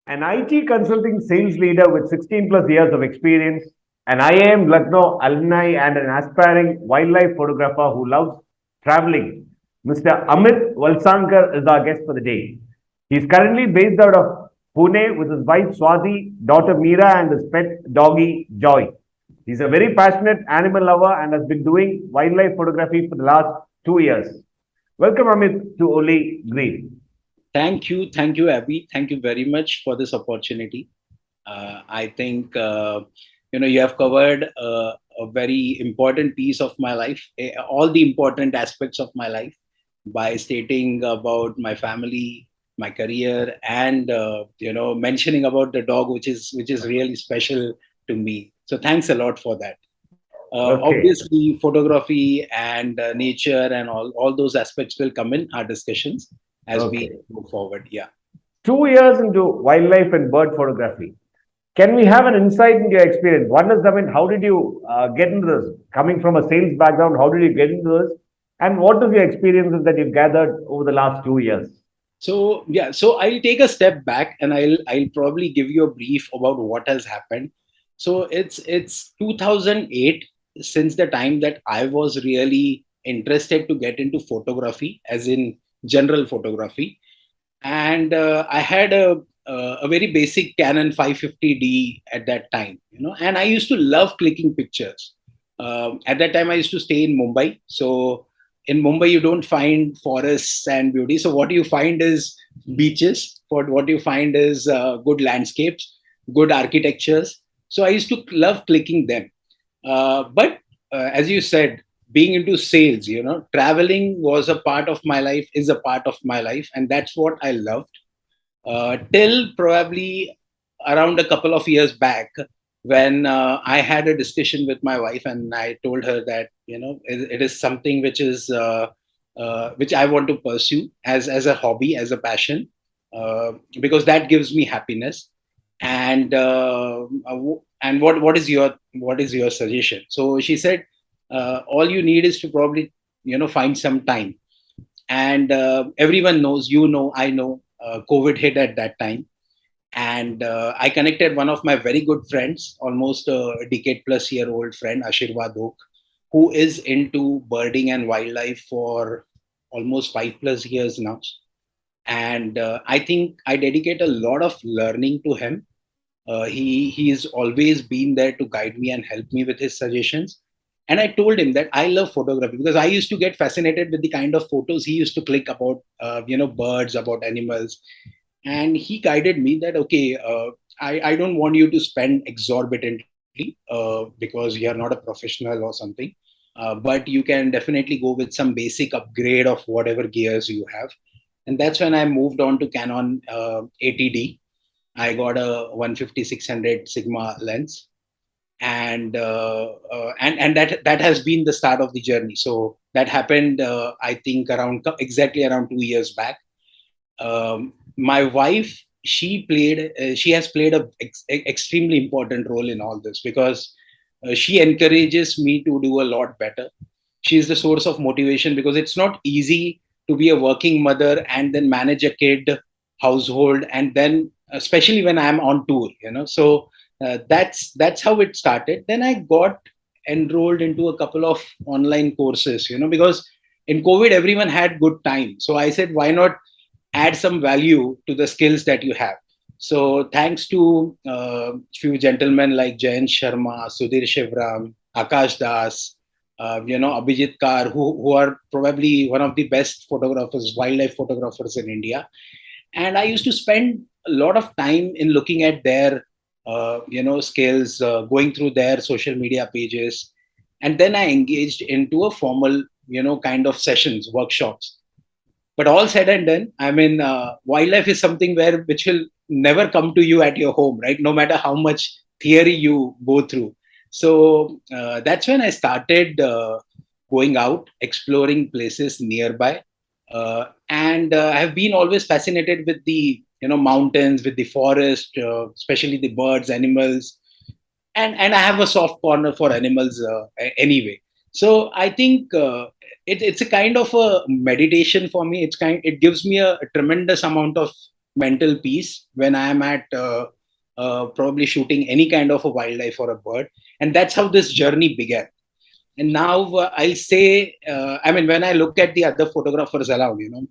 An IT consulting sales leader with 16 plus years of experience, an IIM Lucknow alumni, and an aspiring wildlife photographer who loves traveling. Mr. Amit Valsangkar is our guest for the day. He is currently based out of Pune with his wife Swati, daughter Meera, and his pet doggie Joy. He's a very passionate animal lover and has been doing wildlife photography for the last 2 years. Welcome, Amit, to Oli Green. Thank you, Abby. Thank you very much for this opportunity. I think you have covered a very important piece of my life, all the important aspects of my life, by stating about my family, my career, and mentioning about the dog, which is really special to me. So thanks a lot for that. Okay. Obviously, photography and nature and all those aspects will come in our discussions as we Okay. move forward. Yeah. 2 years into wildlife and bird photography. Can we have an insight into your experience? One is, I mean, how did you get into this? Coming from a sales background, how did you get into this? And what is your experiences that you've gathered over the last 2 years? So yeah, so I'll take a step back and I'll probably give you a brief about what has happened. So it's 2008, since the time that I was really interested to get into photography, as in general photography, and I had a very basic Canon 550D at that time, and I used to love clicking pictures. At that time, I used to stay in Mumbai, so in Mumbai you don't find forests and beauty. So what you find is beaches. What you find is good landscapes, good architectures. So I used to love clicking them. But as you said, being into sales, traveling was a part of my life, is a part of my life, and that's what I loved till probably around a couple of years back, when I had a discussion with my wife and I told her that it is something which I want to pursue as a hobby, as a passion, because that gives me happiness. And what is your suggestion? So she said, all you need is to probably find some time. And everyone knows, I know, COVID hit at that time. And I connected one of my very good friends, almost a decade plus year old friend, Ashirwad Oak, who is into birding and wildlife for almost 5 plus years now. And I think I dedicate a lot of learning to him. He's always been there to guide me and help me with his suggestions. And I told him that I love photography because I used to get fascinated with the kind of photos he used to click about birds, about animals. And he guided me that, okay, I don't want you to spend exorbitantly because you're not a professional or something, but you can definitely go with some basic upgrade of whatever gears you have. And that's when I moved on to Canon 80D. I got a 150-600 Sigma lens, and that has been the start of the journey. So that happened, I think, exactly around 2 years back. My wife, she has played a extremely important role in all this, because she encourages me to do a lot better. She is the source of motivation, because it's not easy to be a working mother and then manage a kid household, and then especially when I'm on tour, so that's how it started. Then I got enrolled into a couple of online courses, because in COVID everyone had good time, so I said, why not add some value to the skills that you have. So thanks to few gentlemen like Jayan Sharma, Sudhir Shivram, Akash Das, Abhijit Kar, who are probably one of the best photographers, wildlife photographers in India. And I used to spend a lot of time in looking at their, skills, going through their social media pages. And then I engaged into a formal, kind of sessions, workshops. But all said and done, I mean, wildlife is something which will never come to you at your home, right? No matter how much theory you go through. So that's when I started going out, exploring places nearby, and I have been always fascinated with the mountains, with the forest, especially the birds, animals, and I have a soft corner for animals anyway. So I think it's a kind of a meditation for me. It gives me a tremendous amount of mental peace when I am at probably shooting any kind of a wildlife or a bird. And that's how this journey began. And now I'll say, I mean, when I look at the other photographers around,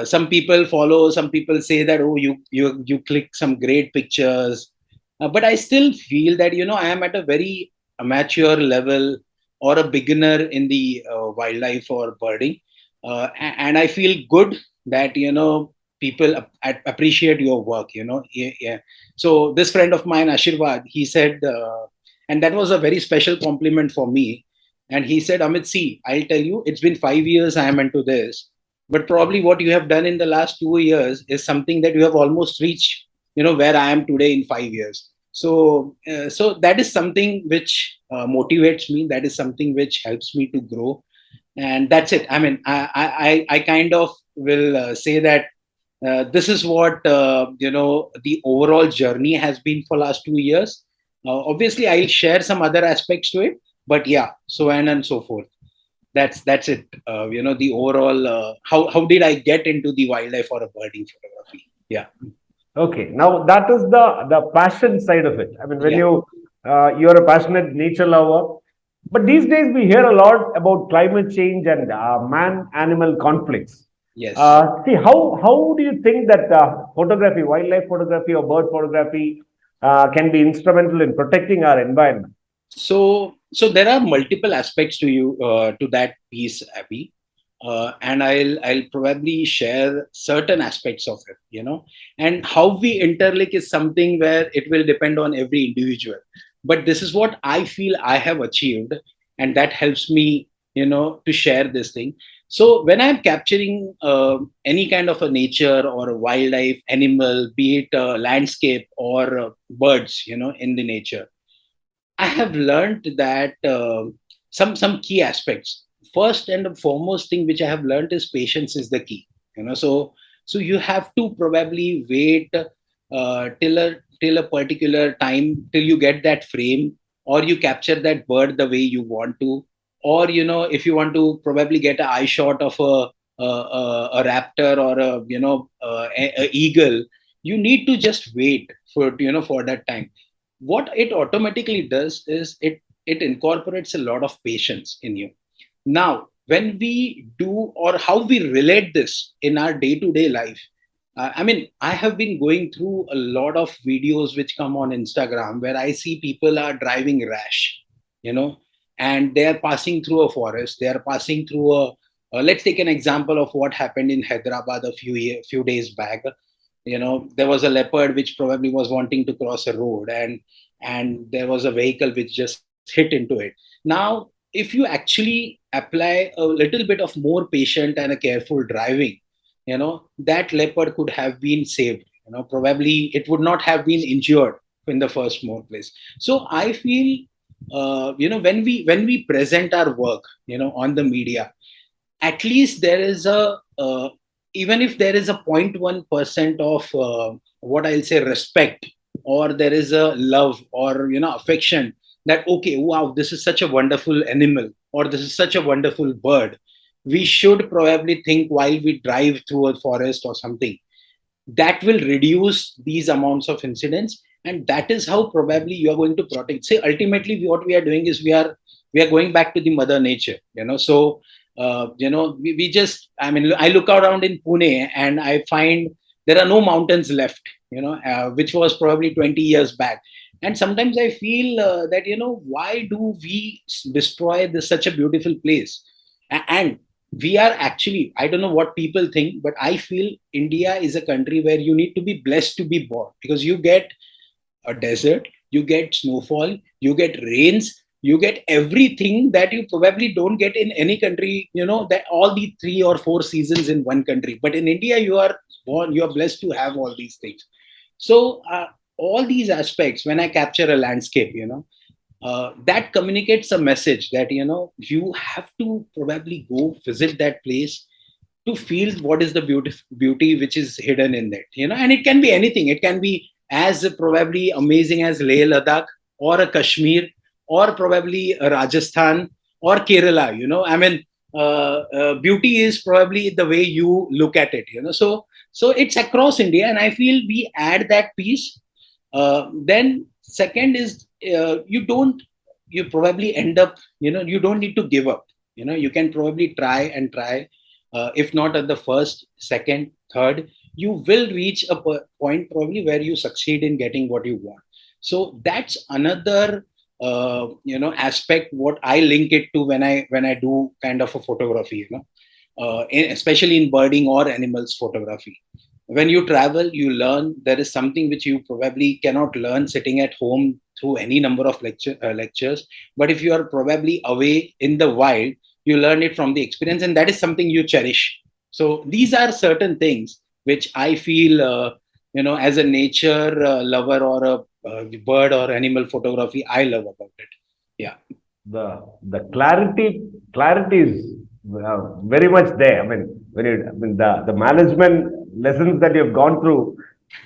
some people follow, some people say that, oh, you click some great pictures. But I still feel that, I am at a very amateur level or a beginner in the wildlife or birding. And I feel good that, people appreciate your work, Yeah, yeah. So this friend of mine, Ashirwad, he said, and that was a very special compliment for me. And he said, Amit, see, I'll tell you, it's been 5 years I am into this, but probably what you have done in the last 2 years is something that you have almost reached, where I am today in 5 years. So that is something which motivates me. That is something which helps me to grow, and that's it. I mean, I kind of will say that this is what the overall journey has been for last 2 years. Obviously, I'll share some other aspects to it, but yeah, so on and so forth. That's it. The overall how did I get into the wildlife or a birding photography? Yeah. Okay, now that is the passion side of it. I mean, when Yeah. you're a passionate nature lover, but these days we hear a lot about climate change and man-animal conflicts. Yes. See, how do you think that photography, wildlife photography or bird photography, can be instrumental in protecting our environment? So there are multiple aspects to you to that piece, Abby, and I'll probably share certain aspects of it, and how we interlink is something where it will depend on every individual. But this is what I feel I have achieved, and that helps me, to share this thing. So when I'm capturing any kind of a nature or a wildlife animal, be it landscape or birds, in the nature, I have learned that some key aspects. First and foremost thing which I have learned is patience is the key. So you have to probably wait till a particular time till you get that frame, or you capture that bird the way you want to, or if you want to probably get an eye shot of a raptor or a eagle, you need to just wait for that time. What it automatically does is it incorporates a lot of patience in you. Now when we do or how we relate this in our day to day life, I mean, I have been going through a lot of videos which come on Instagram where I see people are driving rash, you know and they are passing through a forest, they are passing through a let's take an example of what happened in Hyderabad a few days back. There was a leopard which probably was wanting to cross a road, and there was a vehicle which just hit into it. Now if you actually apply a little bit of more patient and a careful driving, that leopard could have been saved. Probably it would not have been injured in the first more place. So I feel when we present our work on the media, at least there is a even if there is a 0.1% of what I'll say respect, or there is a love or affection, that okay, wow, this is such a wonderful animal, or this is such a wonderful bird, we should probably think while we drive through a forest or something, that will reduce these amounts of incidents. And that is how probably you are going to protect. Say ultimately what we are doing is we are going back to the mother nature. So we just, I mean, I look around in Pune and I find there are no mountains left, which was probably 20 years back. And sometimes I feel that why do we destroy such a beautiful place? And we are actually, I don't know what people think, but I feel India is a country where you need to be blessed to be born, because you get a desert, you get snowfall, you get rains, you get everything that you probably don't get in any country, that all the 3 or 4 seasons in one country. But in India, you are born, you are blessed to have all these things. So all these aspects, when I capture a landscape, that communicates a message that you have to probably go visit that place to feel what is the beauty which is hidden in it. And it can be anything. It can be as probably amazing as Leh Ladakh, or a Kashmir, or probably a Rajasthan, or Kerala. I mean, beauty is probably the way you look at it. So So it's across India, and I feel we add that piece. Then second is, you probably end up, you don't need to give up. You can probably try and try. If not at the first, second, third, you will reach a point probably where you succeed in getting what you want. So that's another aspect what I link it to when I do kind of a photography, especially in birding or animals photography. When you travel, you learn. There is something which you probably cannot learn sitting at home through any number of lectures. But if you are probably away in the wild, you learn it from the experience, and that is something you cherish. So these are certain things which I feel, as a nature lover or a bird or animal photography, I love about it. Yeah. The clarity is very much there. I mean, the management lessons that you've gone through,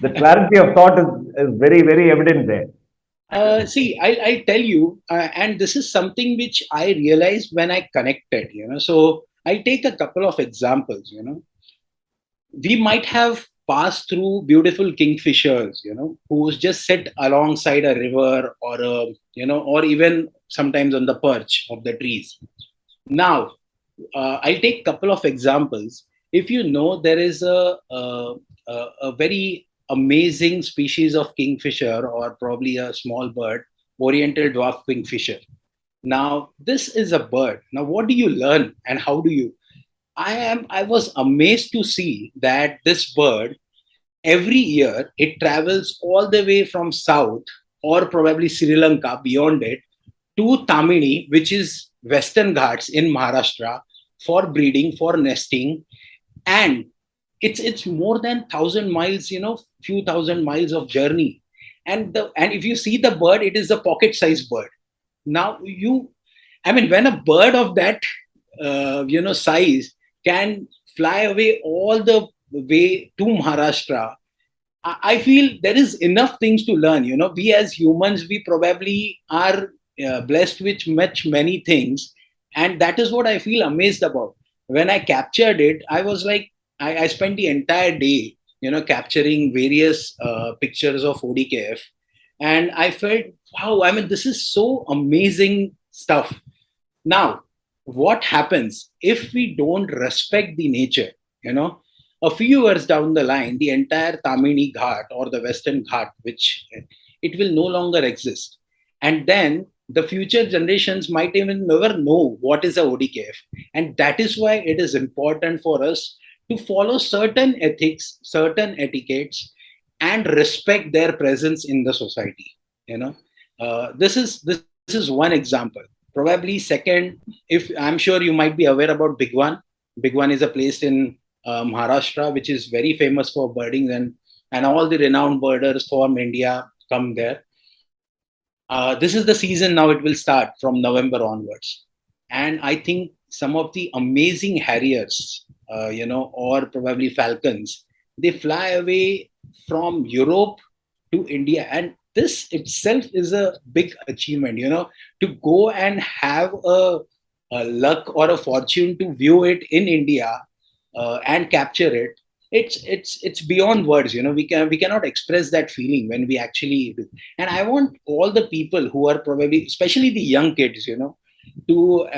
the clarity of thought is very very evident there. See, I'll tell you, and this is something which I realized when I connected, So I'll take a couple of examples, We might have passed through beautiful kingfishers, who just sit alongside a river or or even sometimes on the perch of the trees. Now, I'll take a couple of examples. If you know, there is a very amazing species of kingfisher, or probably a small bird, oriental dwarf kingfisher. Now, this is a bird. Now, what do you learn and how do you? I was amazed to see that this bird, every year it travels all the way from south, or probably Sri Lanka, beyond it, to Tamini, which is Western Ghats in Maharashtra, for breeding, for nesting, and it's more than 1,000 miles, few thousand miles of journey. And if you see the bird, it is a pocket-sized bird. Now I mean, when a bird of that size can fly away all the way to Maharashtra, I feel there is enough things to learn. We as humans, we probably are blessed with many things, and that is what I feel amazed about. When I captured it, I was like, I spent the entire day, capturing various pictures of ODKF, and I felt, wow. I mean, this is so amazing stuff. Now, what happens if we don't respect the nature? A few years down the line, the entire Tamini Ghat or the Western Ghat, which it will no longer exist. And then the future generations might even never know what is a ODKF. And that is why it is important for us to follow certain ethics, certain etiquettes, and respect their presence in the society. This is one example. Probably second, if I'm sure you might be aware about Bigwan. Bigwan is a place in Maharashtra, which is very famous for birding, and all the renowned birders from India come there. This is the season now; it will start from November onwards, and I think some of the amazing harriers, or probably falcons, they fly away from Europe to India, and this itself is a big achievement. To go and have a luck or a fortune to view it in India and capture it, it's beyond words. We cannot express that feeling when we actually do. And I want all the people who are probably, especially the young kids, to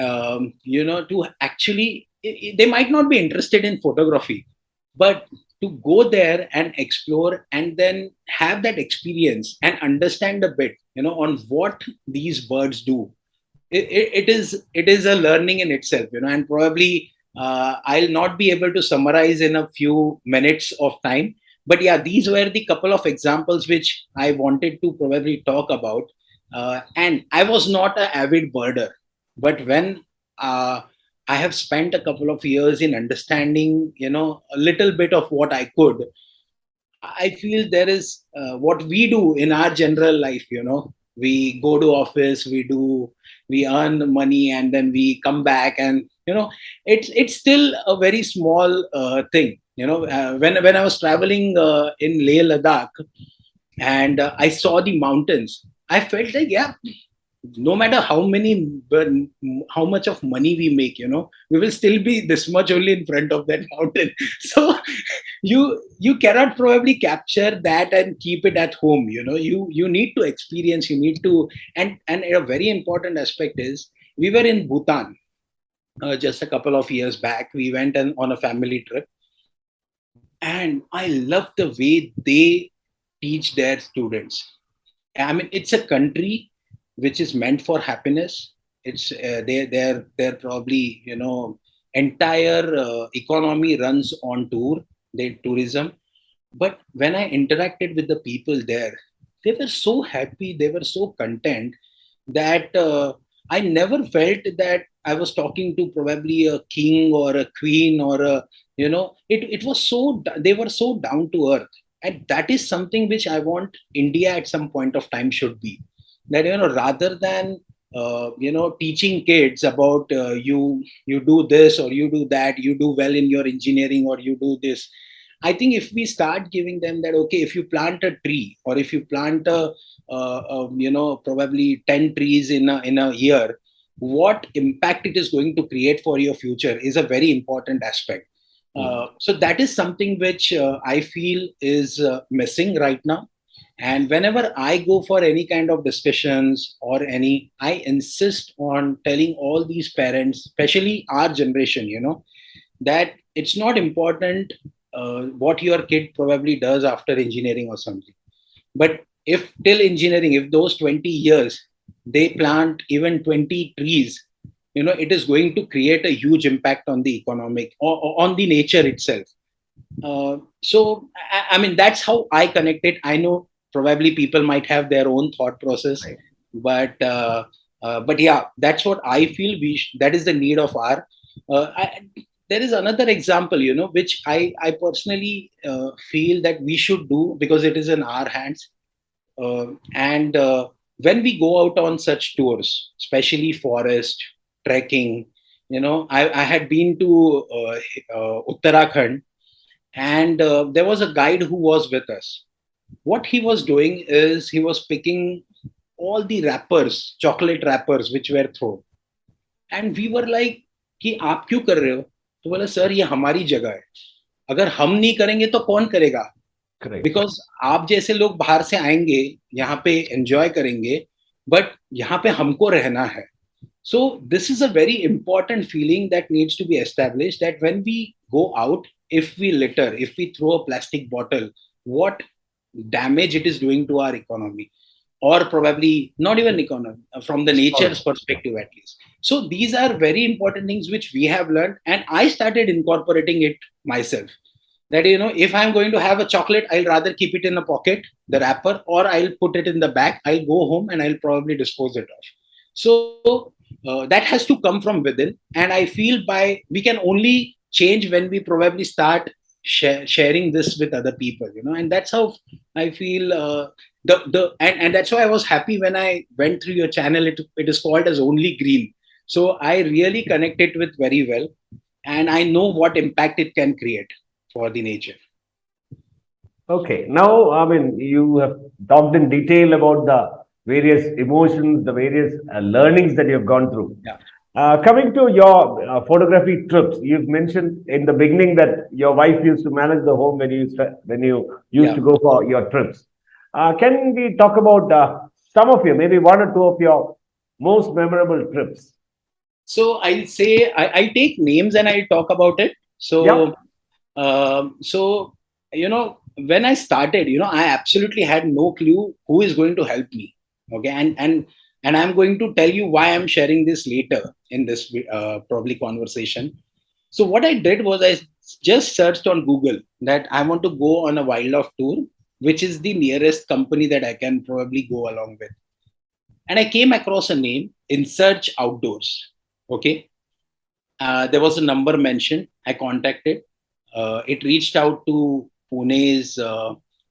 actually, they might not be interested in photography, but to go there and explore and then have that experience and understand a bit, on what these birds do. It is a learning in itself, and probably I'll not be able to summarize in a few minutes of time. But yeah, these were the couple of examples which I wanted to probably talk about. And I was not an avid birder, but when I have spent a couple of years in understanding, a little bit of what I could, I feel there is what we do in our general life. We go to office, we earn money, and then we come back, and it's still a very small thing. When I was traveling in Leh Ladakh, and I saw the mountains, I felt like, yeah, no matter how much of money we make, we will still be this much only in front of that mountain. So you cannot probably capture that and keep it at home. You need to experience, you need to. And a very important aspect is, we were in Bhutan just a couple of years back. We went on a family trip, and I love the way they teach their students. I mean, it's a country which is meant for happiness. It's they're probably, entire economy runs on tourism. But when I interacted with the people there, they were so happy, they were so content, that I never felt that I was talking to probably a king or a queen, or it was so, they were so down to earth. And that is something which I want India at some point of time should be. That, rather than teaching kids about, you do this or you do that, you do well in your engineering or you do this. I think if we start giving them that, okay, if you plant a tree, or if you plant probably 10 trees in a year, what impact it is going to create for your future is a very important aspect. So that is something which I feel is missing right now. And whenever I go for any kind of discussions or I insist on telling all these parents, especially our generation, that it's not important what your kid probably does after engineering or something. But if till engineering, if those 20 years they plant even 20 trees, it is going to create a huge impact on the economic, or on the nature itself. So, I mean, that's how I connect it. I know probably people might have their own thought process, Right. but yeah, that's what I feel. That is the need of our. There is another example, which I personally feel that we should do, because it is in our hands. And when we go out on such tours, especially forest trekking, I had been to Uttarakhand, and there was a guide who was with us. What he was doing is, he was picking all the wrappers, chocolate wrappers, which were thrown. And we were like, कि आप क्यों कर रहे हो? तो बोला, sir ये हमारी जगह है, अगर हम नहीं करेंगे तो कौन करेगा? Correct. बिकॉज आप जैसे लोग बाहर से आएंगे, यहाँ पे एंजॉय करेंगे, बट यहाँ पे हमको रहना है. So this is a very important feeling that needs to be established, that when we go out, if we litter, if we throw a plastic bottle, what damage it is doing to our economy, or probably not even economy, from the nature's perspective at least. So these are very important things which we have learned, and I started incorporating it myself. That, if I'm going to have a chocolate, I'll rather keep it in a pocket, the wrapper, or I'll put it in the bag. I'll go home and I'll probably dispose it off. So that has to come from within, and I feel we can only change when we probably start sharing this with other people, and that's how I feel. And that's why I was happy when I went through your channel. It is called as Only Green. So I really connect it with very well, and I know what impact it can create for the nature. Okay. Now, I mean, you have talked in detail about the various emotions, the various learnings that you have gone through. Yeah. Coming to your photography trips, you've mentioned in the beginning that your wife used to manage the home when you used to go for your trips. Can we talk about some of your, maybe one or two of your most memorable trips? So I'll say, I take names and I talk about it. So, so when I started, I absolutely had no clue who is going to help me. Okay, and I'm going to tell you why I'm sharing this later in this probably conversation. So what I did was, I just searched on Google that I want to go on a wildlife tour, which is the nearest company that I can probably go along with. And I came across a name, In Search Outdoors. Okay. There was a number mentioned. I contacted. It reached out to Pune's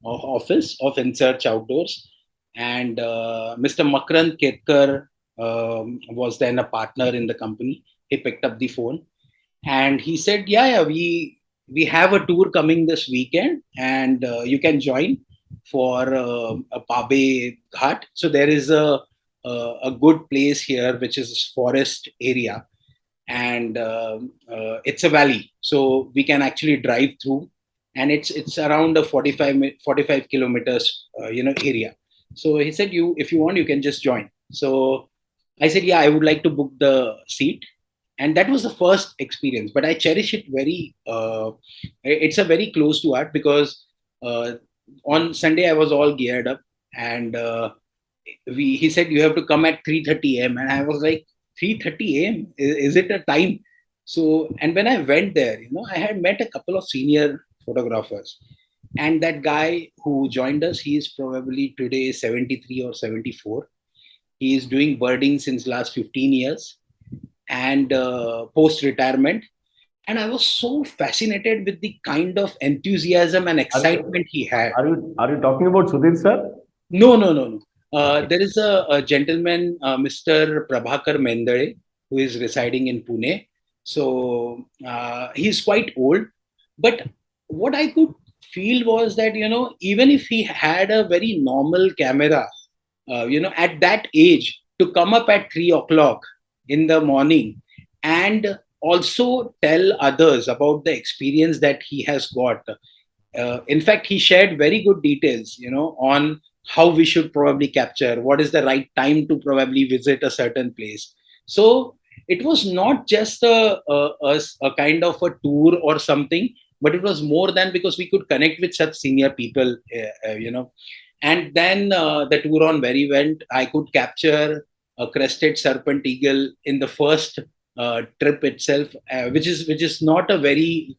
office of In Search Outdoors. And Mr. Makrand Ketkar was then a partner in the company. He picked up the phone and he said, yeah, we have a tour coming this weekend, and you can join for a Pabe Ghat. So there is a a good place here, which is forest area, and it's a valley, so we can actually drive through, and it's around a 45 kilometers area. So he said, you if you want, you can just join. So I said, yeah, I would like to book the seat. And that was the first experience, but I cherish it very it's a very close to heart, because uh, on Sunday I was all geared up, and he said, you have to come at 3:30 a.m. And I was like, 3:30 a.m., is it a time? So, and when I went there, I had met a couple of senior photographers, and that guy who joined us, he is probably today 73 or 74. He is doing birding since last 15 years, and post retirement. And I was so fascinated with the kind of enthusiasm and Are you, excitement he had. are you talking about Sudhir, sir? No, no, no, no. Okay. There is a gentleman, Mr. Prabhakar Mendare, who is residing in Pune. So he's quite old. But what I could feel was that, even if he had a very normal camera, at that age, to come up at 3 o'clock in the morning and also tell others about the experience that he has got. In fact, he shared very good details, on how we should probably capture, what is the right time to probably visit a certain place. So it was not just a kind of a tour or something, but it was more than, because we could connect with such senior people, And then the tour on very went. I could capture a crested serpent eagle in the first trip itself, which is not a very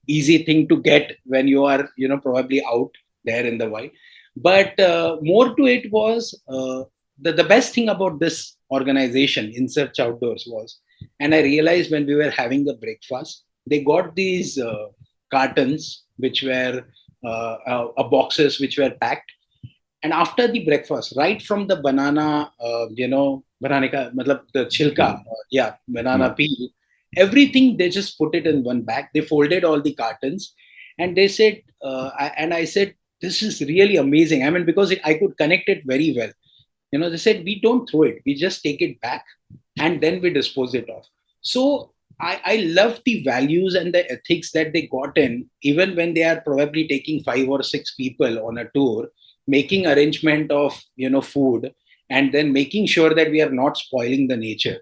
easy thing to get when you are probably out there in the wild. But more to it was, the best thing about this organization, In Search Outdoors, was, and I realized when we were having the breakfast, they got these cartons which were boxes which were packed. And after the breakfast, right from the banana, banana ka, matlab the chilka, banana Hmm. peel, everything, they just put it in one bag. They folded all the cartons, and they said, I said, this is really amazing. I mean, because I could connect it very well. They said, we don't throw it, we just take it back, and then we dispose it off. So I love the values and the ethics that they got in, even when they are probably taking 5 or 6 people on a tour, making arrangement of food, and then making sure that we are not spoiling the nature.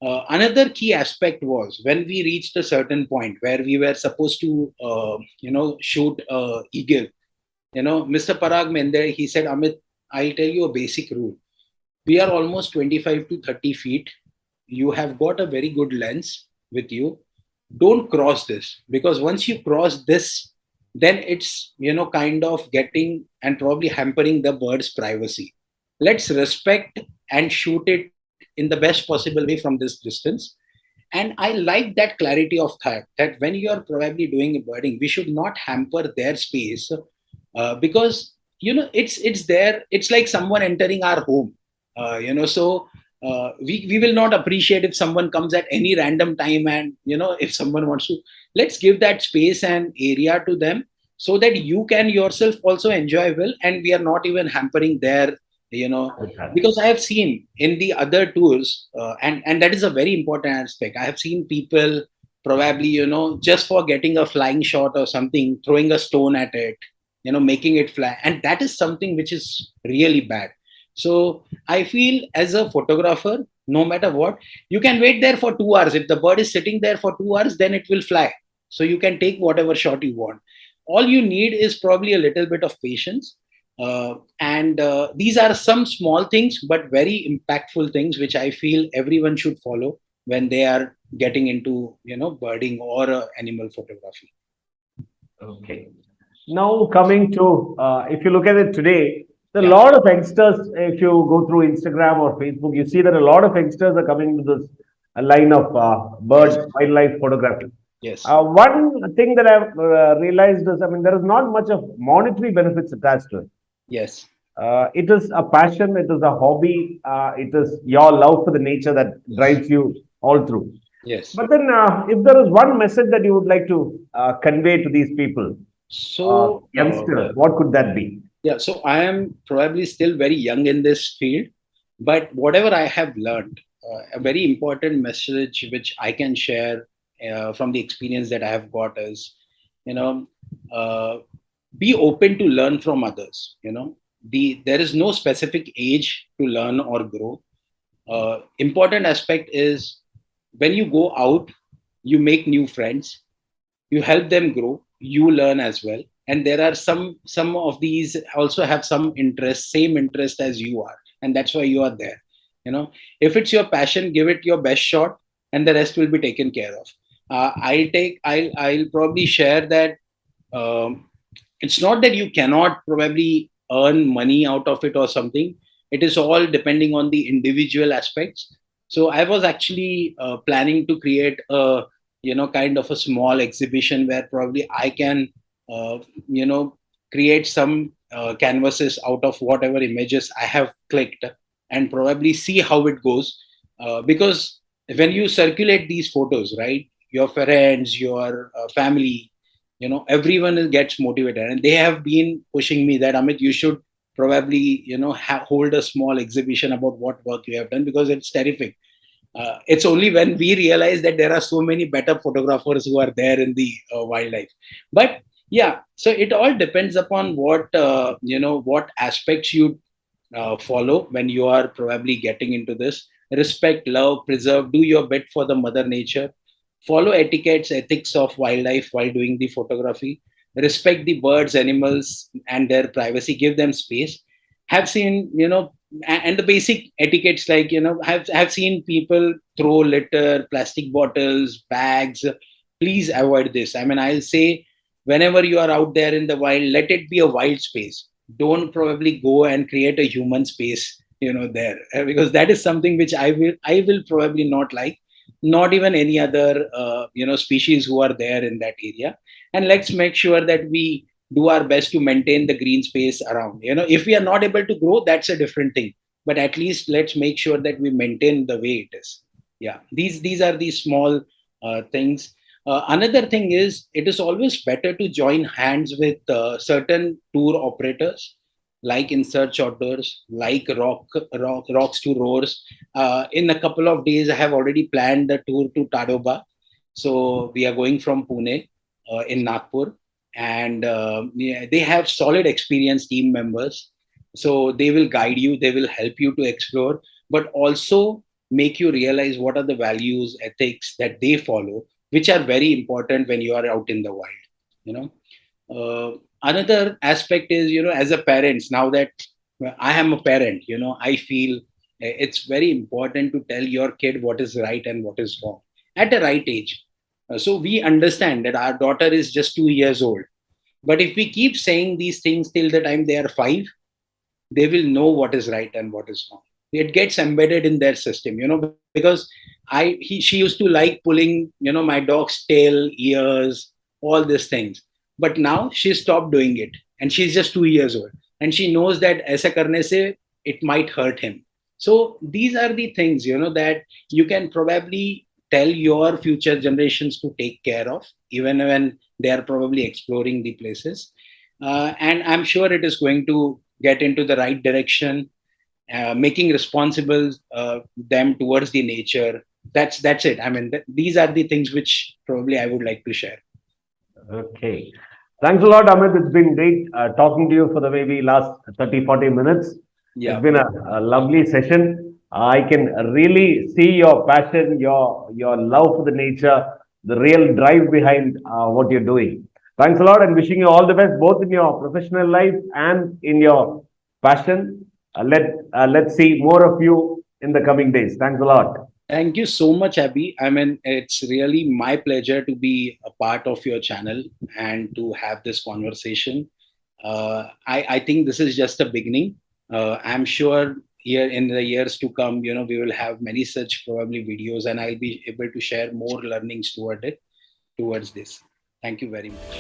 Another key aspect was, when we reached a certain point where we were supposed to shoot eagle. Mr. Parag Mende, he said, Amit, I'll tell you a basic rule. We are almost 25 to 30 feet. You have got a very good lens with you. Don't cross this, because once you cross this, then it's kind of getting and probably hampering the bird's privacy. Let's respect and shoot it in the best possible way from this distance. And I like that clarity of thought, that when you are probably doing birding, we should not hamper their space, because it's there. It's like someone entering our home. So we will not appreciate if someone comes at any random time, and if someone wants to, let's give that space and area to them, so that you can yourself also enjoy well, and we are not even hampering their you know Okay. because I have seen in the other tours, and that is a very important aspect. I have seen people probably just for getting a flying shot or something, throwing a stone at it, making it fly, and that is something which is really bad. So I feel, as a photographer, no matter what, you can wait there for 2 hours. If the bird is sitting there for 2 hours, then it will fly. So you can take whatever shot you want. All you need is probably a little bit of patience. And these are some small things, but very impactful things, which I feel everyone should follow when they are getting into, birding or animal photography. Okay. Now coming to, if you look at it today, there are a Yeah. lot of youngsters. If you go through Instagram or Facebook, you see that a lot of youngsters are coming to this line of Yes. bird wildlife photography. Yes. One thing that I've realized is, I mean, there is not much of monetary benefits attached to it. Yes. It is a passion, it is a hobby, it is your love for the nature that drives you all through. Yes. But then, if there is one message that you would like to convey to these people, So, youngsters, what could that be? yeah, so I am probably still very young in this field, But whatever I have learned, a very important message which I can share from the experience that I have got is, you know, uh, be open to learn from others. There is no specific age to learn or grow. Important aspect is when you go out, you make new friends, you help them grow, you learn as well. And there are some of these also have some interest, same interest as you are, and that's why you are there. If it's your passion, give it your best shot, and the rest will be taken care of. I'll probably share that um, it's not that you cannot probably earn money out of it or something. It is all depending on the individual aspects. So I was actually planning to create a kind of a small exhibition where probably I can uh, you know create some canvases out of whatever images I have clicked, and probably see how it goes. Because when you circulate these photos, right, your friends, your family, everyone gets motivated, and they have been pushing me that, Amit, you should probably hold a small exhibition about what work you have done, because it's terrific. It's only when we realize that there are so many better photographers who are there in the wildlife. But yeah, so it all depends upon what aspects you follow when you are probably getting into this. Respect, love, preserve, do your bit for the mother nature. Follow etiquettes, ethics of wildlife while doing the photography. Respect the birds, animals, and their privacy. Give them space. Have seen, and the basic etiquettes, like, have seen people throw litter, plastic bottles, bags. Please avoid this. I mean, I'll say, whenever you are out there in the wild, let it be a wild space. Don't probably go and create a human space, there. Because that is something which I will probably not like, not even any other species who are there in that area. And let's make sure that we do our best to maintain the green space around. If we are not able to grow, that's a different thing, but at least let's make sure that we maintain the way it is. Yeah, these are the small things. Another thing is, it is always better to join hands with certain tour operators, like in Search Outdoors, like Rocks to Roars. In a couple of days, I have already planned the tour to Tadoba. So we are going from Pune in Nagpur, and yeah, they have solid experienced team members. So they will guide you, they will help you to explore, but also make you realize what are the values, ethics that they follow, which are very important when you are out in the wild. You know, Another aspect is, as a parent, now that I am a parent, I feel it's very important to tell your kid what is right and what is wrong at the right age. So we understand that our daughter is just 2 years old, but if we keep saying these things till the time they are 5, they will know what is right and what is wrong. It gets embedded in their system, because she used to like pulling, my dog's tail, ears, all these things. But now she stopped doing it, and she's just 2 years old, and she knows that aisa karne se it might hurt him. So these are the things, that you can probably tell your future generations to take care of, even when they are probably exploring the places. And I'm sure it is going to get into the right direction, making responsible them towards the nature. That's it. I mean, these are the things which probably I would like to share. Okay. Thanks a lot, Amit. It's been great talking to you for the maybe last 30, 40 minutes. It's Yeah. been a lovely session. I can really see your passion, your love for the nature, the real drive behind what you're doing. Thanks a lot, and wishing you all the best, both in your professional life and in your passion. Let's see more of you in the coming days. Thanks a lot. Thank you so much, Abby. I mean, it's really my pleasure to be a part of your channel and to have this conversation. I think this is just a beginning. I'm sure here in the years to come, we will have many such probably videos, and I'll be able to share more learnings towards this. Thank you very much.